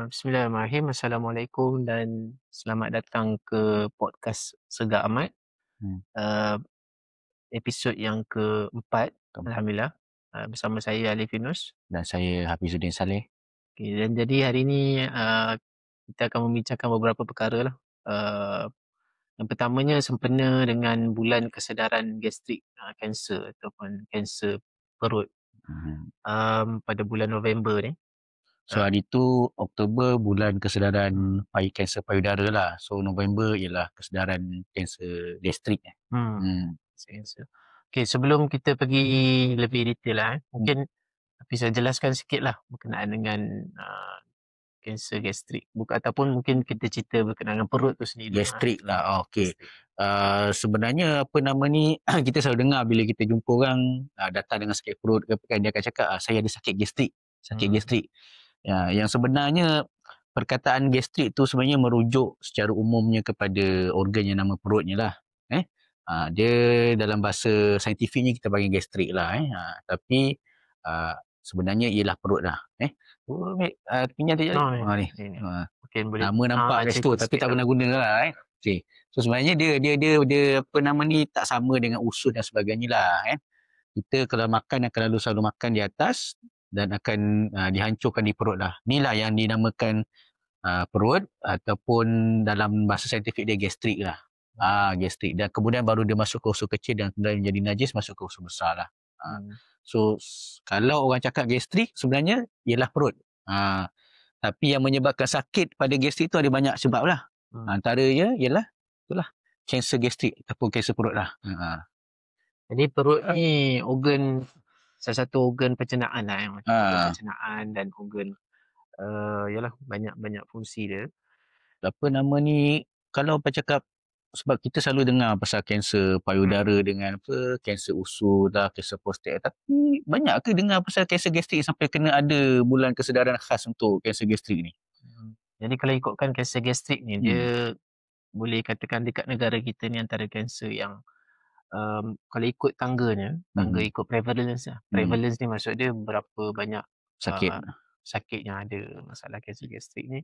Bismillahirrahmanirrahim. Assalamualaikum dan selamat datang ke podcast Segar Amat. Hmm. Uh, episod yang keempat, Alhamdulillah. Bersama saya Alif Yunus. Dan saya Hafizuddin Saleh. Okay, dan jadi hari ini kita akan membincangkan beberapa perkara lah. Yang pertamanya sempena dengan bulan kesedaran gastrik, kanser ataupun kanser perut pada bulan November ni. So hari tu Oktober bulan kesedaran kanser payudara lah. So November ialah kesedaran kanser gastrik. Kanser. Okay, sebelum kita pergi lebih detail lah, mungkin bisa jelaskan sikit lah berkenaan dengan kanser gastrik. Ataupun mungkin kita cerita berkenaan dengan perut tu sendiri. Gastrik lah. Okey. Sebenarnya apa nama ni kita selalu dengar bila kita jumpa orang datang dengan sakit perut ke kan, dia akan cakap saya ada sakit gastrik. Gastrik. Ya, yang sebenarnya perkataan gastrik tu sebenarnya merujuk secara umumnya kepada organ yang nama perutnya lah. Dia dalam bahasa saintifiknya kita panggil gastrik lah. Tapi sebenarnya ialah perut lah. Pinjam sekejap ni. Nama nampak kat situ tapi tak pernah guna lah. Okay. So sebenarnya dia apa nama ni tak sama dengan usus dan sebagainya lah. Kita kalau makan akan selalu makan di atas dan akan dihancurkan di perut lah. Inilah yang dinamakan perut ataupun dalam bahasa saintifik dia gastrik lah. Gastrik. Dan kemudian baru dia masuk ke usus kecil dan kemudian menjadi najis masuk ke usus besar lah. So kalau orang cakap gastrik sebenarnya ialah perut. Tapi yang menyebabkan sakit pada gastrik tu ada banyak sebab lah. Antaranya ialah itulah kanser gastrik ataupun kanser perut lah. Jadi perut ni salah satu organ pencernaan lah. Organ pencernaan dan organ yalah banyak fungsi dia. Apa nama ni kalau bercakap sebab kita selalu dengar pasal kanser payudara dengan kanser usus lah, kanser prostat, tapi banyak ke dengar pasal kanser gastrik sampai kena ada bulan kesedaran khas untuk kanser gastrik ni? Jadi kalau ikutkan kanser gastrik ni dia boleh katakan dekat negara kita ni antara kanser yang kalau ikut tangga ikut prevalence lah. Prevalence ni maksud dia berapa banyak sakit yang ada masalah kanser gastrik ni.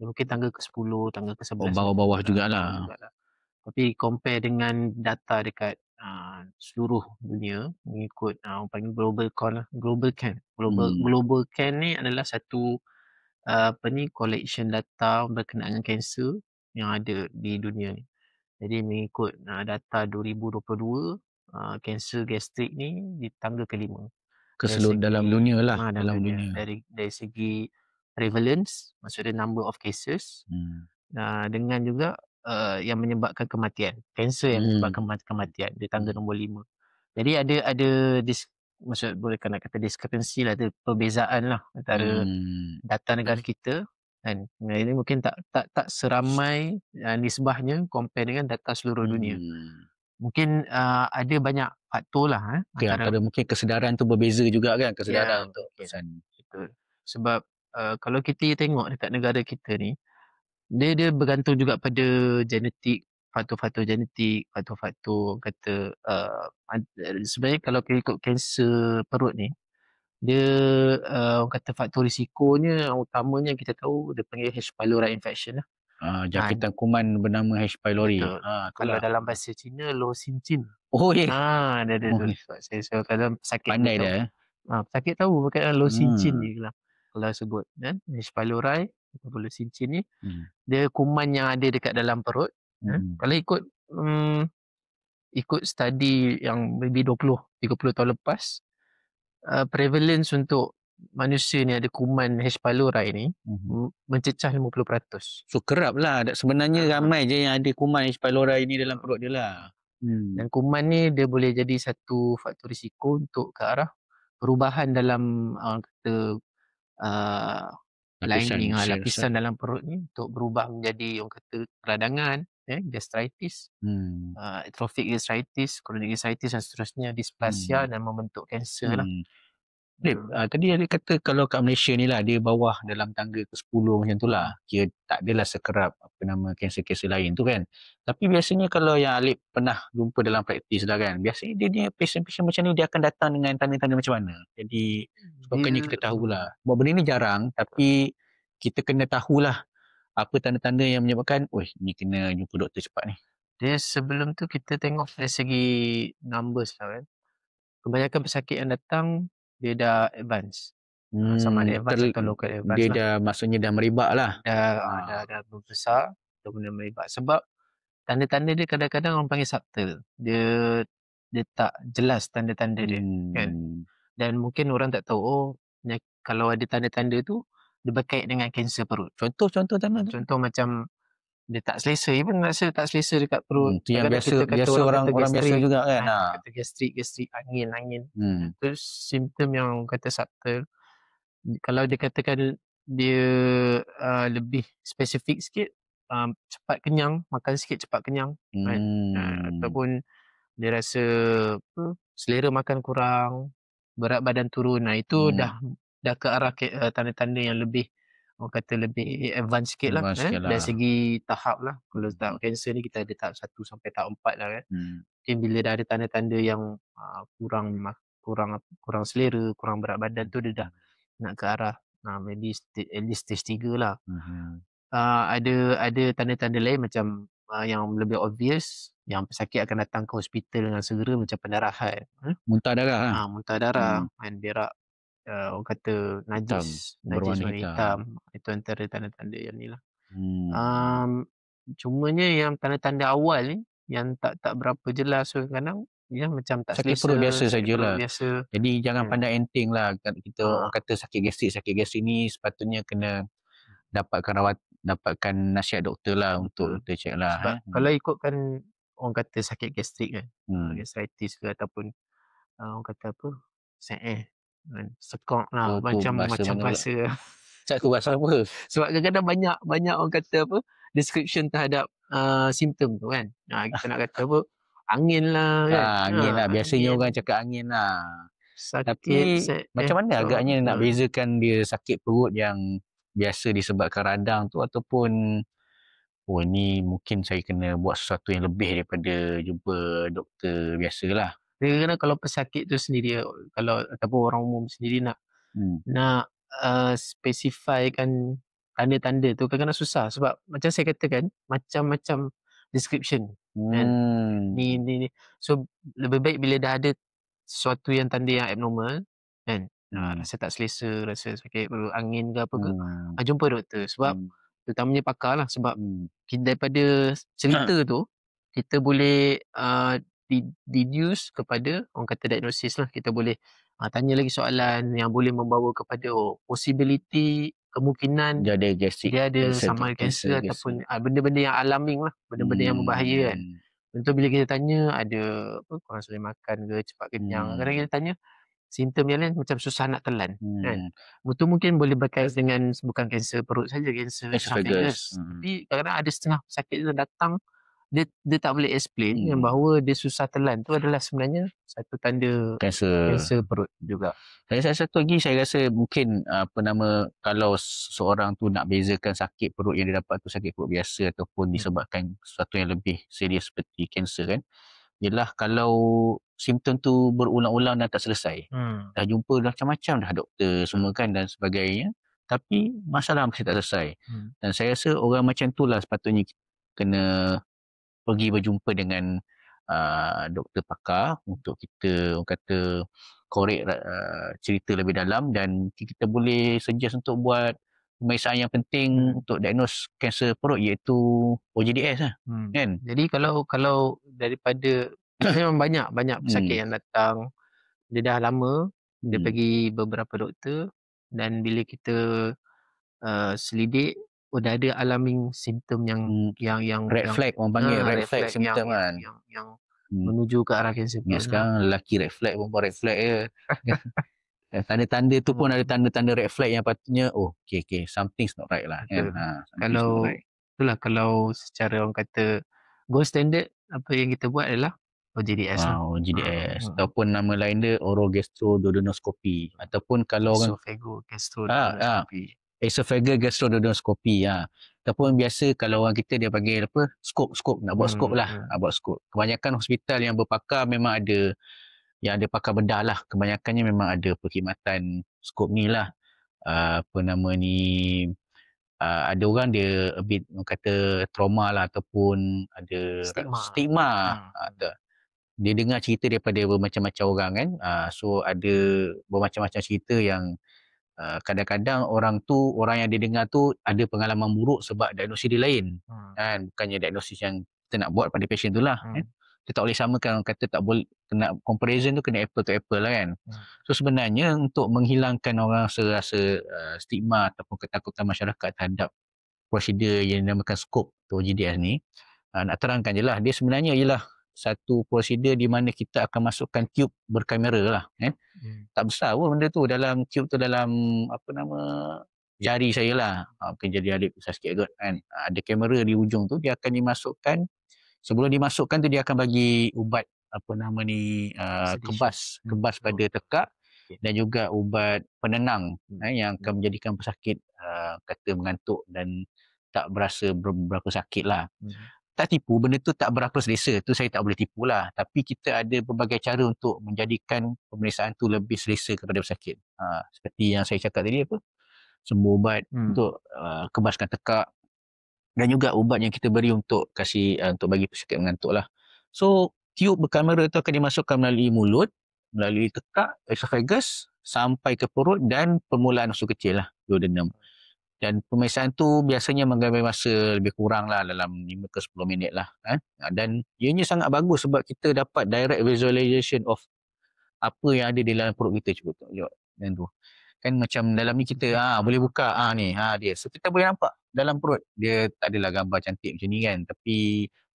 Dia mungkin tangga ke-10, tangga ke-11. Bawah-bawah jugalah. Tapi compare dengan data dekat seluruh dunia mengikut panggil Global Can ni adalah satu collection data berkenaan dengan kanser yang ada di dunia ni. Jadi mengikut data 2022 kanser gastrik ni di tangga ke-5 keseluruhan dalam dunia lah. Dalam dunia. Dari segi prevalence, maksudnya number of cases, dengan juga yang menyebabkan kematian. Kanser yang menyebabkan kematian di tangga nombor 5. Jadi ada maksud boleh nak kata discrepancy lah, ada perbezaan lah antara data negara kita kan. Ini mungkin tak seramai nisbahnya compare dengan data seluruh dunia. Mungkin ada banyak faktor lah. Antara mungkin kesedaran tu berbeza juga kan, kesedaran untuk pesan. Betul. Sebab kalau kita tengok dekat negara kita ni, dia bergantung juga pada genetik, faktor-faktor genetik, faktor-faktor kata sebenarnya kalau kita ikut kanser perut ni, dia orang kata faktor risikonya utamanya kita tahu dia panggil H. pylori infection lah. Jangkitan kuman bernama H. pylori. Kalau dalam bahasa Cina Lo Sin Chin. Dia ada tu. Saya kalau sakit pandai dah. Sakit tahu berkaitan Lo Sin Chin ni lah kalau sebut kan. H. pylori ataupun Lo Sin Chin ni dia kuman yang ada dekat dalam perut. Kalau ikut study yang lebih 20-30 tahun lepas, prevalence untuk manusia ni ada kuman H. pylori ni mencecah 50%. So kerap lah. Sebenarnya ramai je yang ada kuman H. pylori ni dalam perut dia lah. Dan kuman ni dia boleh jadi satu faktor risiko untuk ke arah perubahan dalam lapisan dalam perut ni untuk berubah menjadi orang kata peradangan, gastritis, atrophic gastritis, chronic gastritis dan seterusnya, dysplasia dan membentuk kanser lah. Tadi dia kata kalau kat Malaysia ni lah dia bawah dalam tangga ke-10 macam tu lah. Kira tak adalah sekerap kanser-kanser lain tu kan. Tapi biasanya kalau yang Alip pernah jumpa dalam praktis lah kan, biasanya dia patient-patient macam ni dia akan datang dengan tanda-tanda macam mana. Jadi sebabnya kita tahulah. Buat benda ni jarang tapi kita kena tahulah apa tanda-tanda yang menyebabkan, ni kena jumpa doktor cepat ni. Dia sebelum tu kita tengok dari segi numbers lah kan. Kebanyakan pesakit yang datang, dia dah advance. Sama ada advance atau local advance dia lah. dah maksudnya dah meribak lah. Dah membesar, dah mula meribak. Sebab tanda-tanda dia kadang-kadang orang panggil subtle. Dia tak jelas tanda-tanda dia kan. Dan mungkin orang tak tahu, kalau ada tanda-tanda tu, dia berkait dengan kanser perut. Contoh tanda tu? Contoh macam dia tak selesa, even rasa tak selesa dekat perut. Yang biasa orang biasa juga kan. Kata gastrik, angin. Terus simptom yang kata subtle. Kalau dia katakan dia lebih spesifik sikit, cepat kenyang, makan sikit cepat kenyang kan. Ataupun dia rasa selera makan kurang, berat badan turun. Itu dah ke arah tanda-tanda yang lebih, orang kata lebih advance sikit lah. Dari segi tahap lah. Kalau tahap kanser ni kita ada tahap 1 sampai tahap 4 lah kan. Mungkin bila dah ada tanda-tanda yang kurang selera, kurang berat badan tu, dia dah nak ke arah maybe at least stage 3 lah. Ada tanda-tanda lain macam yang lebih obvious, yang pesakit akan datang ke hospital dengan segera, macam pendarahan, muntah darah lah. Muntah darah, berak, orang kata najis warna hitam. Itu antara tanda-tanda yang ni lah. Cumanya yang tanda-tanda awal ni yang tak berapa jelas, kadang dia macam tak sakit selesa, perut biasa sajalah. Biasa. Jadi jangan pandang enteng lah. Kita orang kata sakit gastrik ni sepatutnya kena dapatkan nasihat doktor lah. Untuk kita check lah. Sebab kalau ikutkan orang kata sakit gastrik kan, gastritis ke ataupun orang kata apa, sekok lah, macam bahasa cakap bahasa apa. Sebab kadang-kadang banyak orang kata apa, description terhadap simptom tu kan. Kita nak kata apa, angin lah kan. Angin lah, biasanya orang cakap angin lah. Tapi macam mana agaknya nak bezakan dia sakit perut yang biasa disebabkan radang tu, ataupun ni mungkin saya kena buat sesuatu yang lebih daripada jumpa doktor biasa lah. Kadang-kadang kalau pesakit tu sendiri, ataupun orang umum sendiri nak spesifikkan tanda-tanda tu kadang-kadang susah. Sebab macam saya katakan, macam-macam description kan. Ni. So lebih baik bila dah ada sesuatu yang tanda yang abnormal kan, rasa tak selesa, rasa sakit perut, angin ke apa ke, jumpa doktor. Sebab terutamanya pakar lah. Sebab daripada cerita tu kita boleh deduce kepada orang kata diagnosis lah. Kita boleh tanya lagi soalan yang boleh membawa kepada possibility, kemungkinan dia ada sama kanser ataupun benda-benda yang alarming lah, benda-benda yang berbahaya kan. Contoh bila kita tanya ada kurang selera makan ke, cepat kenyang, kadang kita tanya simptom yang lain macam susah nak telan kan. Itu mungkin boleh berkait dengan bukan kanser perut saja, kanser esophagus. Tapi kadang-kadang ada setengah pesakit yang datang, dia tak boleh explain yang bahawa dia susah telan tu adalah sebenarnya satu tanda kanser perut juga. Satu lagi saya rasa mungkin kalau seorang tu nak bezakan sakit perut yang dia dapat tu sakit perut biasa ataupun disebabkan sesuatu yang lebih serius seperti kanser kan, ialah kalau simptom tu berulang-ulang dan tak selesai. Dah jumpa macam-macam dah doktor semua kan dan sebagainya, tapi masalah masih tak selesai. Dan saya rasa orang macam tu lah sepatutnya kena pergi berjumpa dengan doktor pakar untuk kita orang kata korek cerita lebih dalam, dan kita boleh suggest untuk buat pemeriksaan yang penting untuk diagnose kanser perut, iaitu OJDS lah. Kan? Jadi kalau daripada memang banyak pesakit yang datang, dia dah lama, dia pergi beberapa doktor, dan bila kita selidik, dah ada alarming simptom yang red flag, orang panggil red flag simptom kan, yang menuju ke arah kanser perut. Sekarang lelaki red flag, perempuan red flag je. Tanda-tanda tu pun ada tanda-tanda red flag yang patutnya okay, something's not right lah kan. Itulah kalau secara orang kata gold standard, apa yang kita buat adalah OJDS lah. OJDS ataupun nama lain dia orogastroduodenoscopy, ataupun kalau orang esophageal gastroduodenoscopy ataupun biasa kalau orang kita dia panggil skop, nak buat skop lah, buat skop. Kebanyakan hospital yang berpakar memang ada yang ada pakar bedah lah, kebanyakannya memang ada perkhidmatan skop ni lah. ada orang dia a bit orang kata trauma lah, ataupun ada stigma. Dia dengar cerita daripada bermacam-macam orang kan. So ada bermacam-macam cerita yang kadang-kadang orang yang dia dengar tu ada pengalaman buruk sebab diagnosis dia lain. Kan, bukannya diagnosis yang kita nak buat pada patient tu lah. Kan? Kita tak boleh samakan, orang kata tak boleh, kena comparison tu kena apple to apple lah kan. So sebenarnya untuk menghilangkan orang rasa stigma ataupun ketakutan masyarakat terhadap prosedur yang dinamakan scope atau GDS ni, nak terangkan je lah, dia sebenarnya ialah satu prosedur di mana kita akan masukkan tube berkamera lah. Tak besar pun benda tu, dalam tube tu dalam jari saya lah, mungkin jadi adik besar sikit kot kan. Ada kamera di ujung tu, dia akan dimasukkan. Sebelum dimasukkan tu dia akan bagi ubat kebas pada tekak dan juga ubat penenang yang akan menjadikan pesakit kata mengantuk dan tak berasa berapa sakit lah. Tak tipu, benda tu tak berapa selesa, tu saya tak boleh tipu lah. Tapi kita ada berbagai cara untuk menjadikan pemeriksaan tu lebih selesa kepada pesakit. Seperti yang saya cakap tadi, semua ubat untuk kebaskan tekak, dan juga ubat yang kita beri untuk untuk bagi pesakit mengantuk lah. So tiub berkamera tu akan dimasukkan melalui mulut, melalui tekak, esophagus, sampai ke perut dan permulaan usus kecil lah, duodenum. Dan pemeriksaan tu biasanya mengambil masa lebih kurang lah dalam 5 ke 10 minit lah. Dan ianya sangat bagus sebab kita dapat direct visualization of apa yang ada di dalam perut kita. Cuba tengok dan tu. Kan macam dalam ni kita boleh buka ni dia. So kita boleh nampak dalam perut. Dia tak adalah gambar cantik macam ni kan, tapi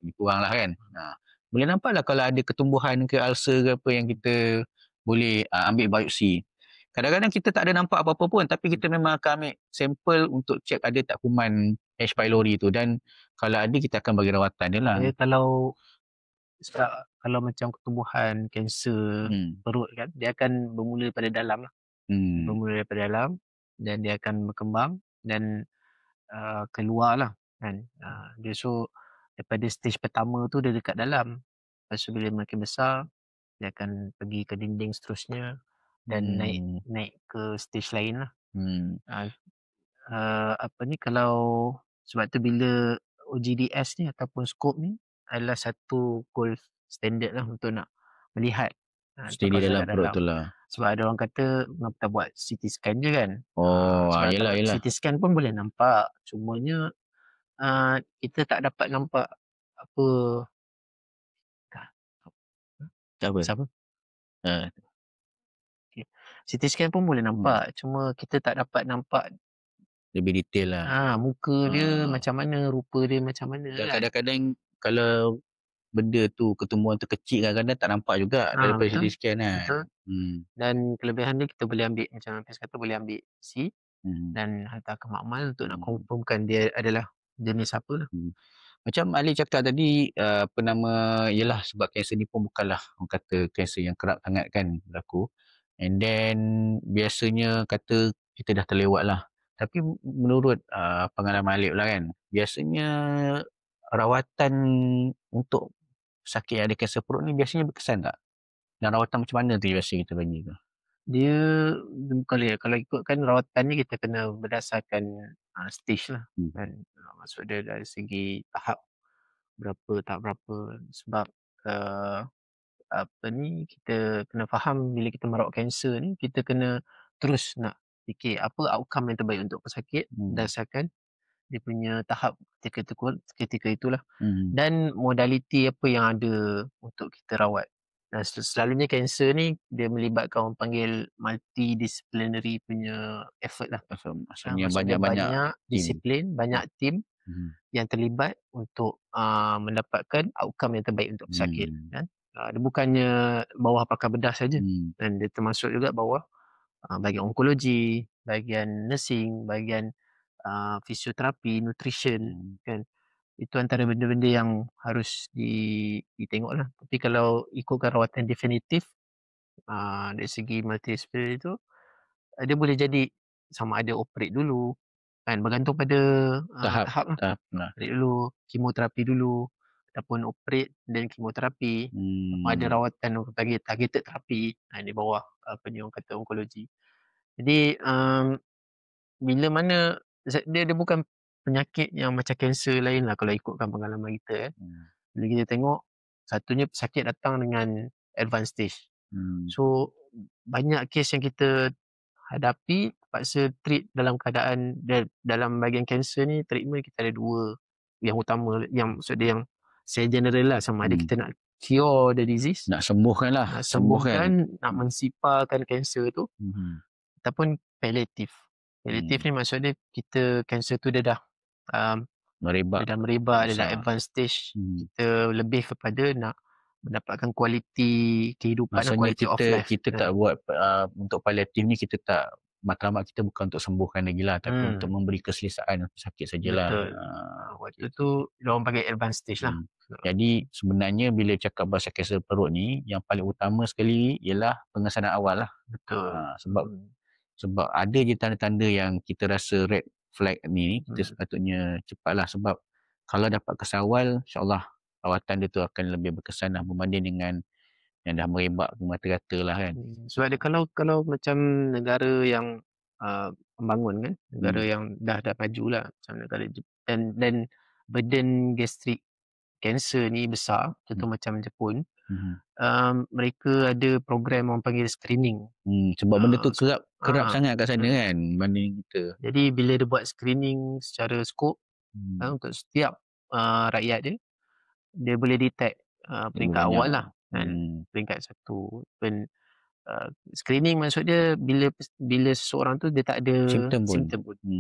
lebih kurang lah kan. Boleh nampak lah kalau ada ketumbuhan ke ulcer ke apa yang kita boleh ambil biopsi. Kadang-kadang kita tak ada nampak apa-apa pun, tapi kita memang akan ambil sampel untuk cek ada tak kuman H. pylori tu, dan kalau ada kita akan bagi rawatan dia lah. Kalau macam ketumbuhan kanser perut kan, dia akan bermula pada dalam lah. Bermula daripada dalam dan dia akan berkembang dan keluar lah kan. Dia daripada stage pertama tu dia dekat dalam. Lepas tu bila makin besar dia akan pergi ke dinding seterusnya dan naik ke stage lain lah. Kalau sebab tu bila OGDS ni ataupun scope ni adalah satu gold standard lah untuk nak melihat steady dalam perut tu lah. Sebab ada orang kata kenapa tak buat CT scan je kan. Yelah. CT scan pun boleh nampak, cumanya kita tak dapat nampak apa. Siapa? CT scan pun boleh nampak, cuma kita tak dapat nampak lebih detail lah. Muka dia macam mana, rupa dia macam mana. Dan kadang-kadang kalau benda tu, ketumbuhan tu kecil, kadang-kadang tak nampak juga daripada CT scan kan. Betul. Dan kelebihan dia kita boleh ambil, macam Hafiz kata, boleh ambil C dan hantar ke makmal untuk nak confirmkan dia adalah jenis apa lah. Macam Ali cakap tadi, yelah sebab kanser ni pun bukanlah orang kata kanser yang kerap sangat kan berlaku. And then biasanya kata kita dah terlewat lah. Tapi menurut pengalaman Alip lah kan, biasanya rawatan untuk sakit yang ada kanser perut ni biasanya berkesan tak? Dan rawatan macam mana tu biasa kita bagi tu? Dia kalau ikutkan rawatannya kita kena berdasarkan stage lah. Dan maksud dia dari segi tahap berapa. Sebab kita kena faham bila kita merawat kanser ni, kita kena terus nak fikir apa outcome yang terbaik untuk pesakit berdasarkan dia punya tahap ketika itulah. Dan modaliti apa yang ada untuk kita rawat. Dan selalunya kanser ni dia melibatkan orang panggil multidisciplinary punya effort lah. Maksudnya banyak disiplin, banyak tim yang terlibat untuk mendapatkan outcome yang terbaik untuk pesakit kan. Dia bukannya bawah pakar bedah saja, dan dia termasuk juga bawah bahagian onkologi, bahagian nursing, bahagian fisioterapi, nutrition kan. Itu antara benda-benda yang harus ditengok lah. Tapi kalau ikutkan rawatan definitif dari segi multidisiplin itu, dia boleh jadi sama ada operate dulu kan, bergantung pada tahap lah. Operate dulu, kemoterapi dulu, ataupun operate dan kemoterapi. Ada rawatan targeted terapi di bawah orang kata onkologi. Jadi bila mana dia bukan penyakit yang macam kanser lain lah kalau ikutkan pengalaman kita Bila kita tengok, satunya sakit datang dengan advanced stage. So, banyak kes yang kita hadapi terpaksa treat dalam keadaan dalam bahagian kanser ni, treatment kita ada dua yang utama, yang maksud dia yang saya general lah, sama ada kita nak cure the disease, nak sembuhkan lah, nak sembuhkan, nak mensiparkan kanser tu, ataupun palliative. Palliative ni maksud dia kita kanser tu dia dah merebak, dia dah advanced stage. Kita lebih kepada nak mendapatkan kualiti kehidupan, maksudnya quality of life. Kita tak buat untuk palliatif ni, kita tak, matlamat kita bukan untuk sembuhkan lagi lah, tapi untuk memberi keselesaan sakit sajalah. Betul. Waktu tu diorang panggil advanced stage lah. Jadi sebenarnya bila cakap pasal kanser perut ni, yang paling utama sekali ialah pengesanan awal lah. Betul. Sebab ada je tanda-tanda yang kita rasa red flag ni, kita sepatutnya cepatlah, sebab kalau dapat kesan awal, insyaAllah rawatan dia tu akan lebih berkesan lah berbanding dengan yang dah merebak merata-rata lah kan. Sebab dia kalau macam negara yang pembangun kan, negara yang dah maju lah, macam negara Jepun, dan burden gastrik kanser ni besar, contoh macam Jepun, mereka ada program orang panggil screening. Sebab benda tu kerap sangat kat sana kan, banding kita. Jadi bila dia buat screening secara skop untuk setiap rakyat dia boleh detect peringkat awal lah kan, peringkat 1. Dan screening maksud dia bila seseorang tu dia tak ada simptom pun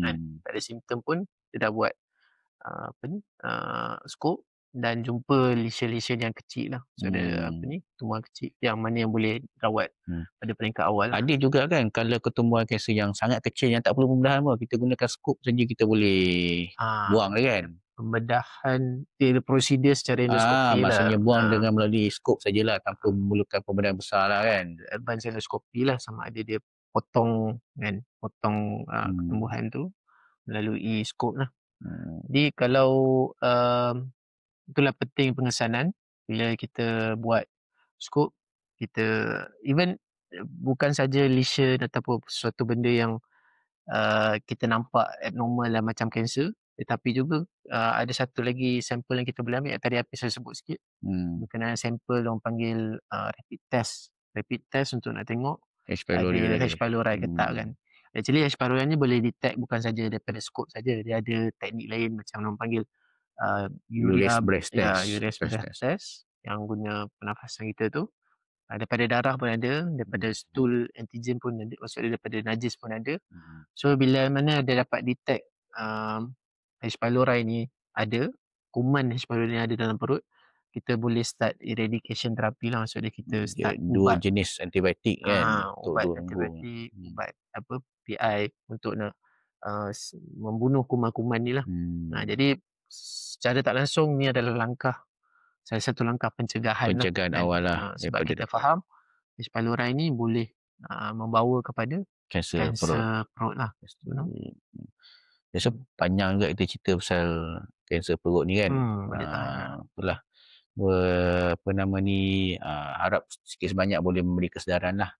kan? Tak ada simptom pun dia dah buat skop dan jumpa lesion yang kecil lah. So ada tumbuhan kecil yang mana yang boleh rawat pada peringkat awal. Ada juga kan kalau ketumbuhan kanser yang sangat kecil yang tak perlu pembedahan pun, kita gunakan skop saja kita boleh buang kan. Pembedahan dia prosedur secara endoskopi lah. Maksudnya buang dengan melalui skop sajalah tanpa memerlukan pembedahan besar lah kan. Advanced endoskopi lah, sama ada dia potong ketumbuhan tu melalui skop lah. Jadi kalau itulah penting pengesanan bila kita buat skop, kita even bukan saja lesion ataupun sesuatu benda yang kita nampak abnormal lah macam kanser, tetapi juga ada satu lagi sampel yang kita boleh ambil, tadi apa saya sebut sikit, berkenaan sampel orang panggil rapid test untuk nak tengok H. pylori ke tak kan. Actually H. pylori ni boleh detect bukan saja daripada skop saja, dia ada teknik lain macam orang panggil urea breath test yang guna pernafasan kita tu. Daripada darah pun ada, daripada stool antigen pun ada, maksudnya daripada najis pun ada. So bila mana dia dapat detect H. pylori ni ada, kuman H. pylori ni ada dalam perut, kita boleh start eradication terapi lah. Maksudnya kita start dua jenis antibiotik kan, ubat antibiotik, ubat PI untuk nak membunuh kuman-kuman ni lah. Jadi secara tak langsung ni adalah salah satu langkah pencegahan awal lah. Sebab kita faham H. pylori ni boleh membawa kepada kanser perut lah. So panjang juga kita cerita pasal kanser perut ni kan. Itulah harap sikit sebanyak boleh memberi kesedaran lah.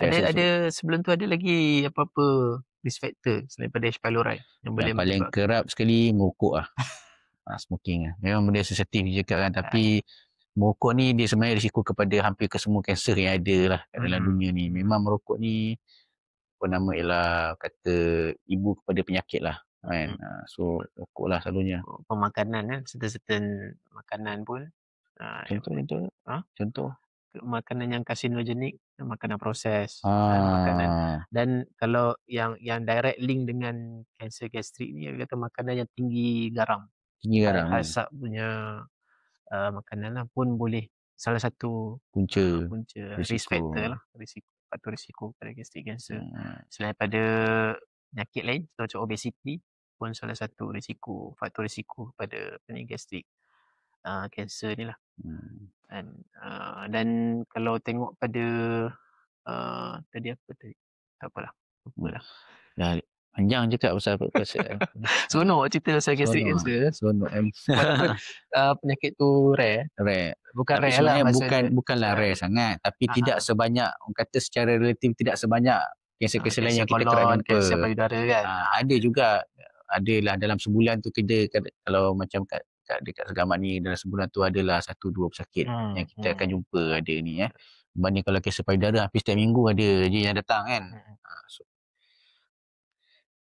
Ada sebelum tu ada lagi apa-apa risk factor selain pada H. pylori yang boleh paling kerap sekali merokok lah. Smoking lah. Memang benda sensitif je kan, tapi merokok ni dia sebenarnya risiko kepada hampir ke semua kanser yang ada lah dalam dunia ni. Memang merokok ni ialah kata ibu kepada penyakit lah kan. So rokok lah selalunya. Pemakanan kan, certain makanan pun contoh makanan yang karsinogenik, makanan proses, makanan. Dan kalau yang direct link dengan kanser gastrik ni, kata makanan yang tinggi garam. Asap punya makanan lah pun boleh salah satu punca risk factor lah, faktor risiko pada gastrik cancer. Selain pada penyakit lain macam obesity pun salah satu faktor risiko pada penyakit gastrik cancer ni lah. Dan kalau tengok pada tadi apa tadi, tak apalah, lupalah. Panjang cakap pasal Seronok cerita pasal gastrik cancer. Penyakit tu rare. Bukan tapi rare lah, bukanlah rare sangat, tapi tidak sebanyak, orang kata secara relatif tidak sebanyak kanser-kanser lain yang kita kerap jumpa. Kanser payudara kan. Ada juga adalah dalam sebulan tu kita kalau macam dekat Segamat ni dalam sebulan tu adalah 1-2 pesakit yang kita akan jumpa ada ni berbanding kalau kes payudara hampir setiap minggu ada je yang datang kan. So,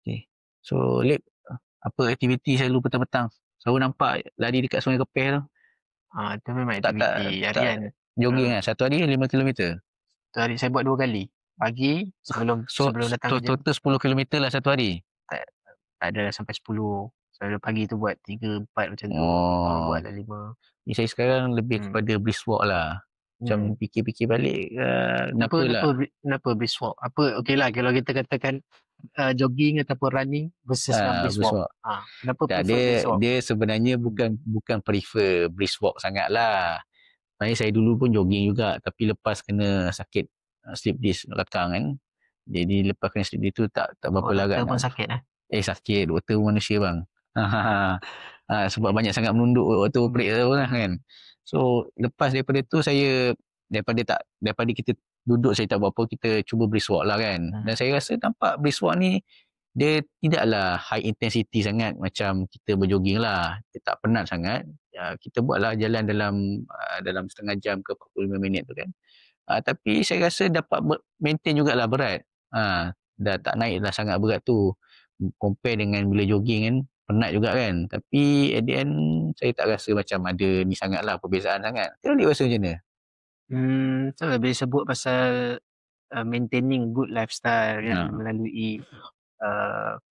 okay. So Lip, apa aktiviti selalu petang-petang? Selalu nampak lari dekat Sungai Kepeh tu. Itu memang Tak aktiviti harian. jogging kan? Satu hari 5 kilometer. Satu hari saya buat 2 kali. Pagi sebelum datang kerja. Total 10 kilometer lah satu hari. Tak ada sampai 10. Selalu pagi tu buat 3, 4 macam tu. Buat dah 5. Ni saya sekarang lebih kepada brisk walk lah. Macam fikir-fikir balik Kenapa brisk walk? Okeylah kalau kita katakan jogging ataupun running versus brisk walk. Kenapa prefer brisk walk? Dia sebenarnya bukan prefer brisk walk sangat lah. Sebenarnya saya dulu pun jogging juga, tapi lepas kena sakit slip disc belakang kan. Jadi lepas kena slip disc tu tak berapa larat. Doktor pun sakit sakit. Doktor manusia bang. Sebab banyak sangat menunduk waktu operate tu kan. So lepas daripada tu saya daripada kita duduk saya tak buat apa, kita cuba brisk walk lah kan. Dan saya rasa nampak brisk walk ni dia tidaklah high intensity sangat macam kita berjogging lah. Dia tak penat sangat. Kita buatlah jalan dalam setengah jam ke 45 minit tu kan. Tapi saya rasa dapat maintain jugalah berat. Dah tak naik lah sangat berat tu. Compare dengan bila jogging kan, penat juga kan. Tapi at the end, saya tak rasa macam ada ni sangat lah, perbezaan sangat. Kau rasa macam mana? So lebih sebut pasal maintaining good lifestyle kan, melalui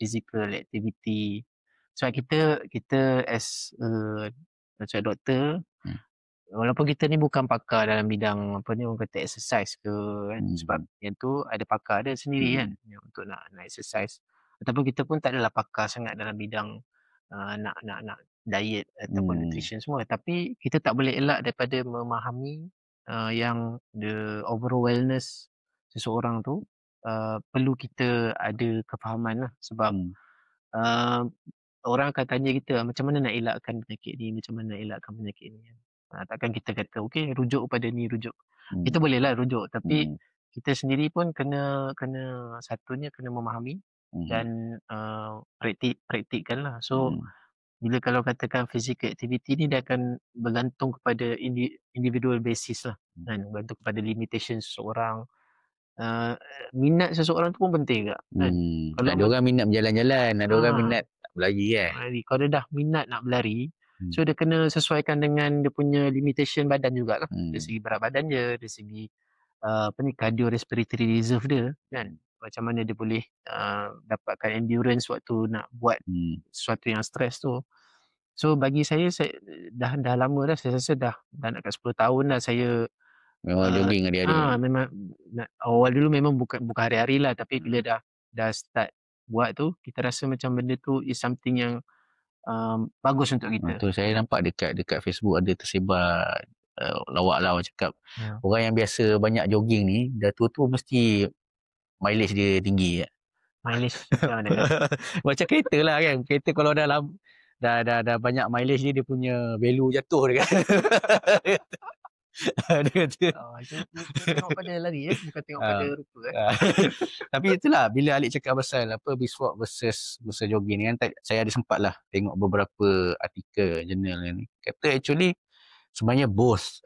physical activity. Sebab kita as macam doktor, walaupun kita ni bukan pakar dalam bidang orang kata exercise ke kan, sebab yang tu ada pakar dia sendiri kan untuk nak exercise, ataupun kita pun tak adalah pakar sangat dalam bidang nak diet ataupun nutrition semua, tapi kita tak boleh elak daripada memahami yang the overall wellness seseorang tu perlu kita ada kefahaman lah. Sebab orang akan tanya kita macam mana nak elakkan penyakit ni, macam mana nak elakkan penyakit ni. Takkan kita kata okey rujuk pada ni, kita bolehlah rujuk, tapi kita sendiri pun kena satunya kena memahami dan praktikkan lah. So bila kalau katakan physical activity ni dia akan bergantung kepada individual basis lah kan, bergantung kepada limitation seseorang. Minat seseorang tu pun penting juga kan. Kalau ada orang minat berjalan-jalan, ada orang minat berlari Kalau dia dah minat nak berlari, so dia kena sesuaikan dengan dia punya limitation badan jugalah. Dari segi berat badan dia, dari segi cardiorespiratory reserve dia kan. Macam mana dia boleh dapatkan endurance waktu nak buat sesuatu yang stres tu. So bagi saya dah lama dah, saya rasa dah nak kat 10 tahun dah saya memang jogging hari-hari. Memang awal dulu memang bukan hari-hari lah, tapi bila dah start buat tu, kita rasa macam benda tu is something yang bagus untuk kita. Tu saya nampak dekat Facebook ada tersebar lawak cakap orang yang biasa banyak jogging ni dah tua-tua mesti mileage dia tinggi. Mileage macam mana? Macam kereta lah kan. Kereta kalau dah banyak mileage dia punya value jatuh dia kan. Dia kata tengok pada lari bukan tengok pada rupa Tapi itulah bila Alik cakap pasal brisk walk versus jogging ni kan, saya ada sempat lah tengok beberapa artikel jurnal ni kata actually sebenarnya both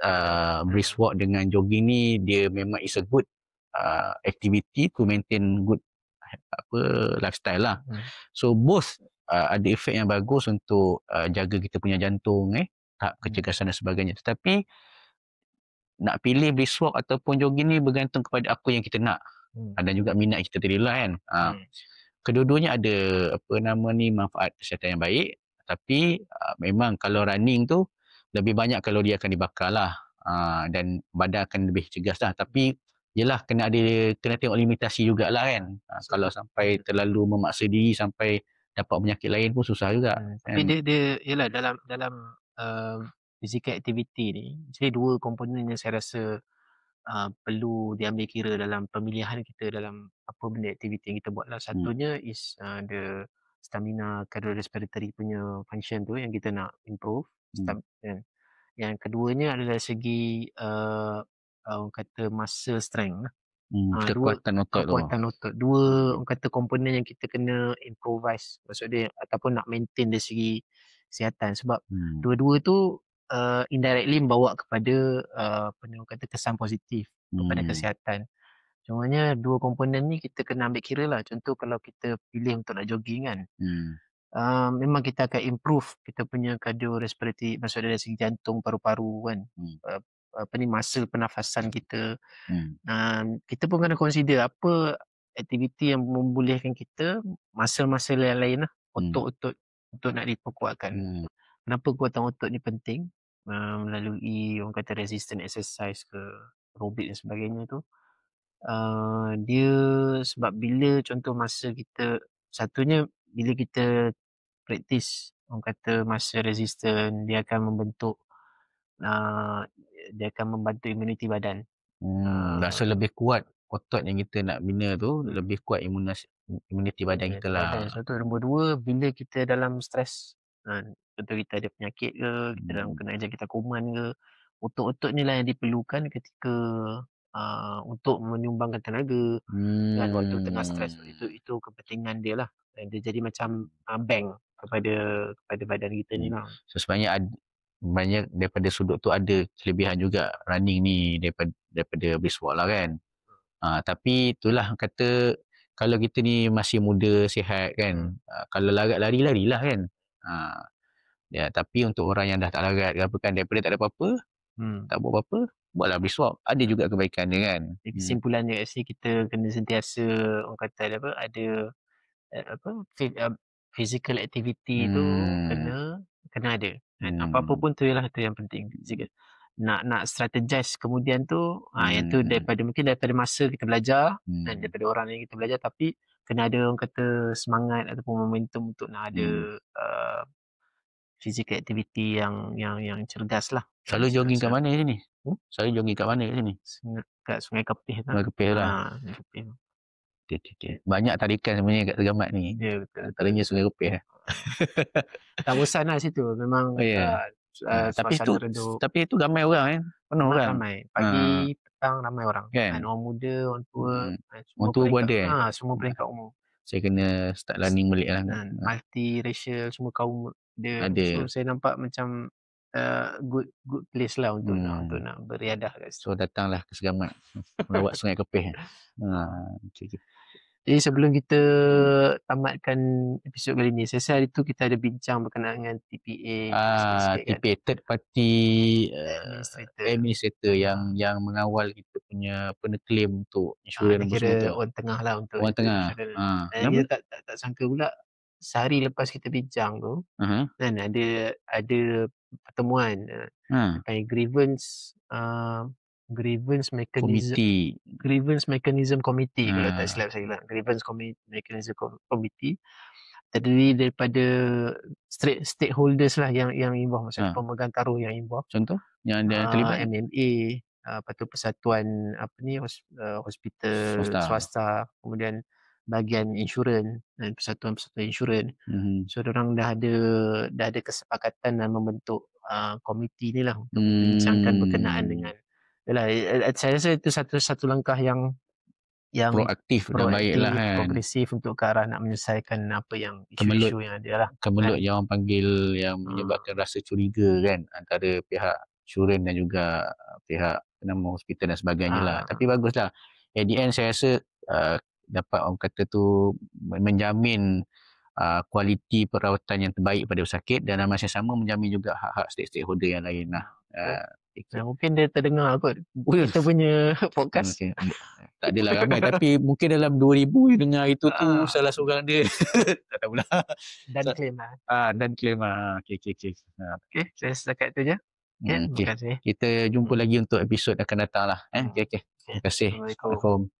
brisk walk dengan jogging ni dia memang is a good activity to maintain good lifestyle lah. So both ada efek yang bagus untuk jaga kita punya jantung, tahap kecergasan dan sebagainya. Tetapi nak pilih brisk walk ataupun jogging ni bergantung kepada apa yang kita nak dan juga minat kita tadi lah kan. Kedua-duanya ada manfaat kesihatan yang baik, tapi memang kalau running tu lebih banyak kalori akan dibakar lah dan badan akan lebih cergas lah. Tapi yelah kena tengok limitasi jugalah kan. Kalau sampai terlalu memaksa diri sampai dapat penyakit lain pun susah juga. Tapi dia yelah dalam physical activity ni, jadi dua komponen yang saya rasa perlu diambil kira dalam pemilihan kita dalam apa benda aktiviti yang kita buat lah. Satunya is the stamina cardiorespiratory punya function tu yang kita nak improve. Yang keduanya adalah segi orang kata muscle strength. Kekuatan otot tu. Kekuatan otot. Dua orang kata komponen yang kita kena improvise. Maksud dia ataupun nak maintain dari segi kesihatan. Sebab dua-dua tu indirectly membawa kepada orang kata kesan positif kepada kesihatan. Cumanya dua komponen ni kita kena ambil kira lah. Contoh kalau kita pilih untuk nak jogging kan. Memang kita akan improve kita punya cardiorespiratory, maksudnya dari segi jantung, paru-paru kan. Masa pernafasan kita. Kita pun kena consider apa aktiviti yang membolehkan kita muscle-muscle yang lain lah, otot-otot untuk nak diperkuatkan. Kenapa kuatan otot ni penting? Melalui orang kata resistant exercise ke aerobik dan sebagainya tu. Dia sebab bila contoh masa kita, satunya bila kita praktis orang kata masa resistant, dia akan membentuk dia akan membantu imuniti badan. Rasa lebih kuat otot yang kita nak bina tu, lebih kuat imuniti badan kita lah. Satu. Nombor dua, bila kita dalam stres, contoh kita ada penyakit ke, kita dalam kena jangkitan kuman ke, otot-otot ni lah yang diperlukan ketika untuk menyumbangkan tenaga kan, waktu tengah stres. Itu kepentingan dia lah. Dia jadi macam bank kepada badan kita ni lah. So sebenarnya banyak daripada sudut tu ada kelebihan juga running ni daripada brisk walk lah kan. Tapi itulah kata kalau kita ni masih muda sihat kan, kalau larat lari-larilah kan. Ya, tapi untuk orang yang dah tak larat ke apa kan, daripada tak ada apa-apa, tak buat apa-apa, buatlah brisk walk. Ada juga kebaikan dia kan. Kesimpulannya kita kena sentiasa orang kata ada physical activity tu kena ada. Apa-apa pun tu ialah tu yang penting. Nak strategize kemudian tu yang tu mungkin daripada masa kita belajar dan daripada orang yang kita belajar, tapi kena ada orang kata semangat ataupun momentum untuk nak ada physical activity yang cerdas lah. Selalu jogging kat mana sini? Selalu jogging kat mana sini? Kat Sungai Kepih lah. Sungai Kepih lah. Banyak tarikan sebenarnya kat Tergamat ni. Ya, betul. Antaranya Sungai Kepih. Tak bosan lah situ. Memang tapi itu ramai orang kan? Penuh orang. Ramai. Pagi, petang ramai orang. Kan? Orang muda, orang tua. Orang tua pun ada. Semua peringkat umur. Saya kena start running balik lah. Multi-racial, semua kaum ada. So saya nampak macam good place lah untuk nak beriadah kat situ. So datanglah ke Segamat melawat Sungai Kepih. Okay. Jadi sebelum kita tamatkan episod kali ni, saya rasa hari tu kita ada bincang berkenaan dengan TPA. TPA, third party administrator yang mengawal kita punya claim untuk insurans. Kira orang tengah lah untuk orang tengah. Dia tak sangka pula sehari lepas kita bincang tu, kan ada pertemuan grievance mechanism committee kalau tak silap saya lah. Grievance mechanism committee terdiri daripada stakeholders lah yang involved, maksudnya pemegang taruh yang involved. Contoh yang ada terlibat MMA, lepas tu persatuan hospital swasta, kemudian bahagian insurans dan persatuan-persatuan insurans. So orang dah ada kesepakatan dan membentuk komiti ni lah untuk membincangkan berkenaan dengan saya rasa itu satu langkah yang proaktif dan baiklah kan, progresif untuk ke arah nak menyelesaikan apa yang isu-isu yang ada lah. Kemelut yang orang panggil yang menyebabkan rasa curiga kan antara pihak insurans dan juga pihak penama hospital dan sebagainya lah. Tapi baguslah. At the end saya rasa dapat orang kata tu menjamin kualiti perawatan yang terbaik pada pesakit dan dalam masa sama menjamin juga hak-hak stakeholder yang lain lah. Mungkin dia terdengar kot kita punya podcast. Tak adalah ramai tapi mungkin dalam 2,000 yang dengar itu tu salah seorang dia. Tak tahulah. Dan claim lah. Dan claim lah. Okay, saya setakat tu je. Terima kasih. Kita jumpa lagi untuk episod akan datang lah. Okay. Terima kasih. Assalamualaikum.